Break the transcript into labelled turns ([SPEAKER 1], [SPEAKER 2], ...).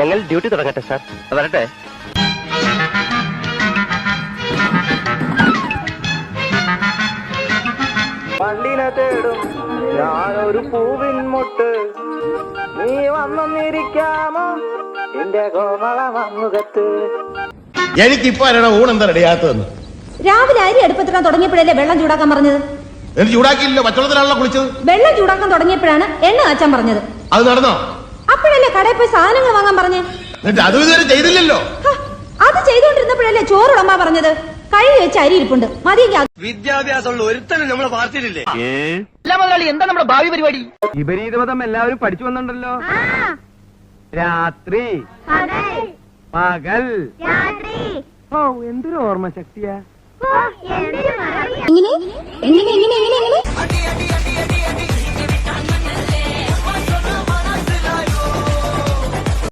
[SPEAKER 1] ഞങ്ങൾ ഡ്യൂട്ടി തുടങ്ങട്ടെ സാർ. വരട്ടെ.
[SPEAKER 2] പള്ളിനെ തേടും ഞാനൊരു പൂവിൻ മുട്ട്, നീ വന്നിരിക്കാമോ എന്റെ കോമള മമ്മുഖത്ത്.
[SPEAKER 3] എനിക്കിപ്പോ ഊണെന്താ റെഡിയാത്തതെന്ന്
[SPEAKER 4] രാവിലെ അരി അടുപ്പത്തിടാൻ തുടങ്ങിയപ്പോഴല്ലേ വെള്ളം ചൂടാക്കാൻ പറഞ്ഞത്?
[SPEAKER 3] എനിക്ക് ചൂടാക്കിയില്ല, പച്ചവെള്ളത്തിലാണല്ലോ കുളിച്ചത്.
[SPEAKER 4] വെള്ളം ചൂടാക്കാൻ തുടങ്ങിയപ്പോഴാണ് എണ്ണ കാച്ചാൻ പറഞ്ഞത്.
[SPEAKER 3] അത് നടന്നോ?
[SPEAKER 4] അപ്പോഴല്ലേ കടയിൽ പോയി സാധനങ്ങൾ വാങ്ങാൻ പറഞ്ഞേ?
[SPEAKER 3] എന്നിട്ട് അത് ഇതുവരെ ചെയ്തില്ലല്ലോ.
[SPEAKER 4] അത് ചെയ്തുകൊണ്ടിരുന്നപ്പോഴല്ലേ ചോറുളമ്മ പറഞ്ഞത്? കഴുകി വെച്ച് അരി ഇരിപ്പുണ്ട്, മതിയെങ്കിൽ
[SPEAKER 1] വിദ്യാഭ്യാസമുള്ള ഒരുത്തനും നമ്മളെ പാർട്ടിയിലില്ലേ?
[SPEAKER 2] എന്താ നമ്മുടെ ഭാവി പരിപാടി? വിപരീതമതം എല്ലാവരും പഠിച്ചു വന്നിട്ടുണ്ടല്ലോ. രാത്രി പകൽ. ഓ, എന്തൊരു ഓർമ്മ ശക്തിയാ.
[SPEAKER 4] എങ്ങനെ